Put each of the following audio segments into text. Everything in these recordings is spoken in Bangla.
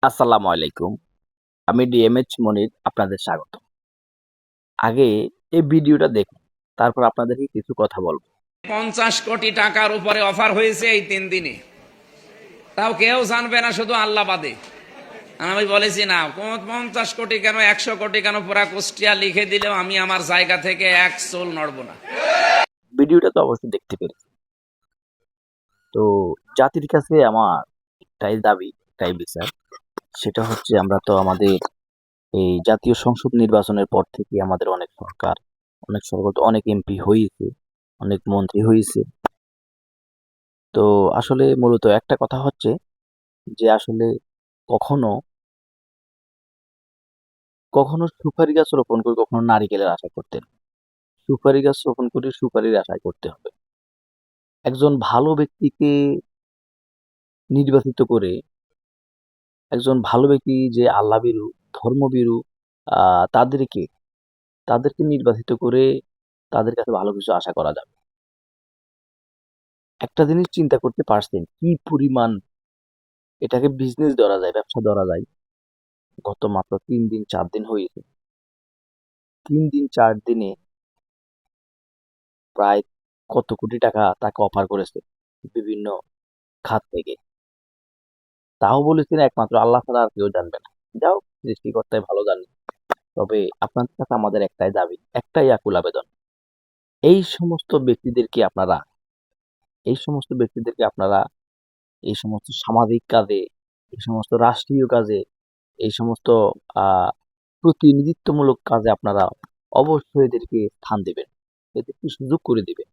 আসসালামু আলাইকুম। আমি ডিএমএইচ মনির আপনাদের স্বাগত। আগে এই ভিডিওটা দেখুন, তারপর আপনাদেরকে কিছু কথা বলব। 50 কোটি টাকার উপরে অফার হয়েছে এই 3 দিনে, তাও কেউ জানবে না, শুধু আল্লাহ বাদে। আমি বলেছি না, 50 কোটি কেন, 100 কোটি কেন, পুরা কুষ্টিয়া লিখে দিলেও আমি আমার জায়গা থেকে এক চুল নড়বো না। ভিডিওটা তো অবশ্যই দেখতে পেরেছেন। তো জাতির কাছে আমার একটাই দাবি, একটাই বিচার। সেটা হচ্ছে আমরা তো আমাদের এই জাতীয় সংসদ নির্বাচনের পর থেকে আমাদের অনেক সরকার তো অনেক এমপি হয়েছে, অনেক মন্ত্রী হয়েছে। তো আসলে মূলত একটা কথা হচ্ছে যে আসলে কখনো কখনো সুপারি গাছ রোপণ করে কখনো নারিকেলের আশা করতেন। সুপারি গাছ রোপণ করে সুপারির আশায় করতে হবে। একজন ভালো ব্যক্তিকে নির্বাচিত করে, একজন ভালো ব্যক্তি যে আল্লাহভীরু, ধর্মভীরু, তাদেরকে তাদেরকে নির্বাচিত করে তাদের কাছে ভালো কিছু আশা করা যাবে। একটা জিনিস চিন্তা করতে পারছেন কি পরিমাণ এটাকে বিজনেস ধরা যায়, ব্যবসা ধরা যায়। গত মাত্র 3 দিন 4 দিন হয়েছে। 3 দিন 4 দিনে প্রায় কত কোটি টাকা তাকে অফার করেছে বিভিন্ন খাত থেকে। তাও বলেছেন একমাত্র আল্লাহ ছাড়া আর কেউ জানবে না। যাও, সৃষ্টিকর্তাই ভালো জানে। তবে আপনাদের কাছে আমাদের একটাই দাবি, একটাই আকুল আবেদন। এই সমস্ত ব্যক্তিদেরকে আপনারা এই সমস্ত ব্যক্তিদেরকে আপনারা এই সমস্ত সামাজিক কাজে, এই সমস্ত রাষ্ট্রীয় কাজে, এই সমস্ত আহ প্রতিনিধিত্বমূলক কাজে আপনারা অবশ্যই এদেরকে স্থান দিবেন, এদেরকে সুযোগ করে দিবেন।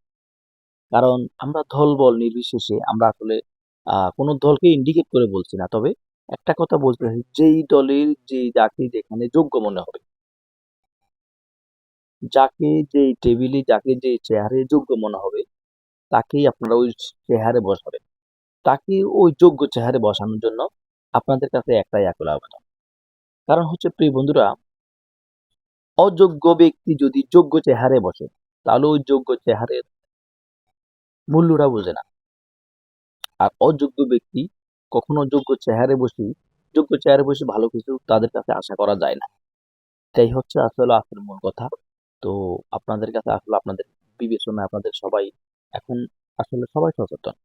কারণ আমরা দল বল নির্বিশেষে আমরা আসলে কোনো দলকে ইন্ডিকেট করে বলছি না। তবে একটা কথা বলতে হয়, যেই দলের যাকে যেখানে যোগ্য মনে হবে, যাকে যেই টেবিলে, যাকে যেই চেয়ারে যোগ্য মনে হবে, তাকেই আপনারা ওই চেয়ারে বসাবেন। তাকে ওই যোগ্য চেয়ারে বসানোর জন্য আপনাদের কাছে একটাই আকুল আবেদন। কারণ হচ্ছে প্রিয় বন্ধুরা, অযোগ্য ব্যক্তি যদি যোগ্য চেয়ারে বসে, তাহলে ওই যোগ্য চেয়ারের মূল্যটা বোঝে না। আর অযোগ্য ব্যক্তি কখনো যোগ্য চেয়ারে বসে ভালো কিছু তাদের কাছে আশা করা যায় না। এটাই হচ্ছে আসলে আসল মূল কথা। তো আপনাদের কাছে আসলে আপনাদের বিবেচনায় আপনাদের সবাই এখন আসলে সবাই সচেতন।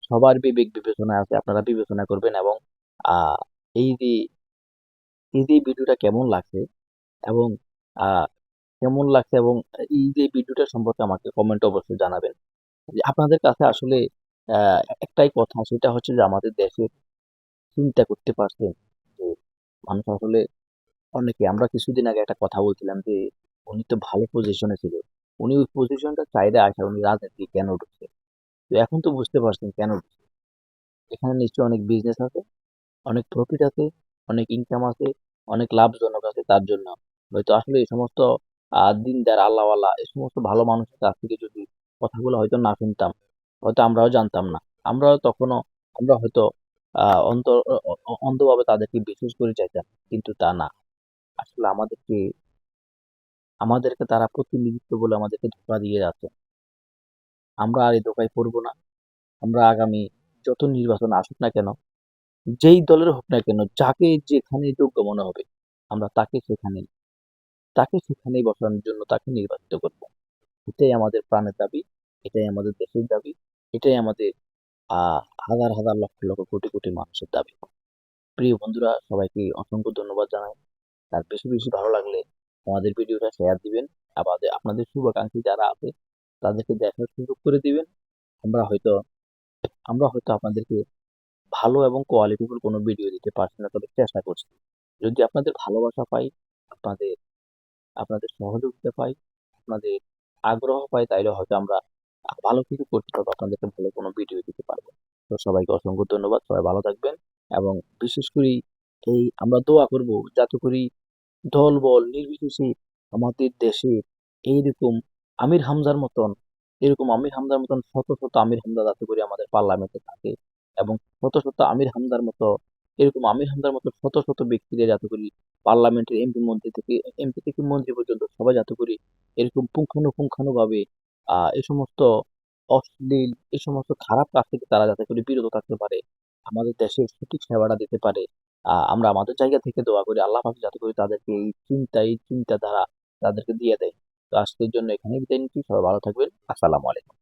সবার বিবেক বিবেচনায় আছে। আপনারা বিবেচনা করবেন এবং আহ এই যে ভিডিওটা কেমন লাগছে এবং আহ কেমন লাগছে এবং এই যে ভিডিওটা সম্পর্কে আমাকে কমেন্ট অবশ্যই জানাবেন। যে আপনাদের কাছে আসলে একটাই কথা, সেটা হচ্ছে যে আমাদের দেশের চিন্তা করতে পারছেন যে মানুষ আসলে অনেকে, আমরা কিছুদিন আগে একটা কথা বলছিলাম যে উনি তো ভালো পজিশনে ছিল, উনি ওই পজিশনটা চাইলে আসা, উনি রাজনীতি কেন ঢুকছে। তো এখন তো বুঝতে পারছেন কেন ঢুকছে। এখানে নিশ্চয়ই অনেক বিজনেস আছে, অনেক প্রফিট আছে, অনেক ইনকাম আছে, অনেক লাভজনক আছে। তার জন্য হয়তো আসলে এই সমস্ত দিনদার আল্লাহওয়ালা, এই সমস্ত ভালো মানুষের কাছ থেকে যদি কথাগুলো হয়তো না শুনতাম, হয়তো আমরাও জানতাম না। আমরাও তখনও আমরা হয়তো অন্ধভাবে তাদেরকে বিশ্বাস করে চাইতাম, কিন্তু তা না। আসলে আমাদেরকে তারা প্রতিনিধিত্ব বলে আমাদেরকে ধোঁকা দিয়ে যাচ্ছে। আমরা আর এই ধোঁকায় পড়বো না। আমরা আগামী যত নির্বাচন আসুক না কেন, যেই দলের হোক না কেন, যাকে যেখানে যোগ্য মনে হবে, আমরা তাকে সেখানেই বসানোর জন্য তাকে নির্বাচিত করব। এটাই আমাদের প্রাণের দাবি, এটাই আমাদের দেশের দাবি, এটাই আমাদের হাজার হাজার লক্ষ লক্ষ কোটি কোটি মানুষের দাবি। প্রিয় বন্ধুরা, সবাইকে অসংখ্য ধন্যবাদ জানাই। আর বেশি বেশি ভালো লাগলে আমাদের ভিডিওটা শেয়ার দিবেন। আবার আপনাদের শুভাকাঙ্ক্ষী যারা আছে তাদেরকে দেখার সুযোগ করে দিবেন। আমরা হয়তো আমরা হয়তো আপনাদেরকে ভালো এবং কোয়ালিটিফুল কোনো ভিডিও দিতে পারছি না, তবে চেষ্টা করছি। যদি আপনাদের ভালোবাসা পাই, আপনাদের আপনাদের সহযোগিতা পাই, আপনাদের আগ্রহ পাই, তাইলে হয়তো আমরা ভালো কিছু করতে পারবো, আপনাদেরকে ভালো কোনো ভিডিও দিতে পারবো। তো সবাইকে অসংখ্য ধন্যবাদ, সবাই ভালো থাকবেন। এবং বিশেষ করে আমরা দোয়া করব যাতে করে দল বল নির্বিশেষে আমাদের দেশে এইরকম আমির হামজার মতন শত শত আমির হামজা যাতে করে আমাদের পার্লামেন্টে থাকে, এবং শত শত আমির হামজার মতো এরকম আমির হামজার মতো শত শত ব্যক্তিরা যাতে করে পার্লামেন্টের এমপি থেকে মন্ত্রী পর্যন্ত সবাই যাতে করে এরকম পুঙ্খানুপুঙ্খানু ভাবে এই সমস্ত এই সমস্ত খারাপ কাজ থেকে তারা যাতে করে বিরত থাকতে পারে, আমাদের দেশের সঠিক সেবাটা দিতে পারে। আমরা আমাদের জায়গা থেকে দোয়া করি আল্লাহ পাক যাতে করে তাদেরকে এই চিন্তাধারা তাদেরকে দিয়ে দেয়। তো আজকের জন্য এখানেই বিদায় নিচ্ছি। সবাই ভালো থাকবেন। আসসালামু আলাইকুম।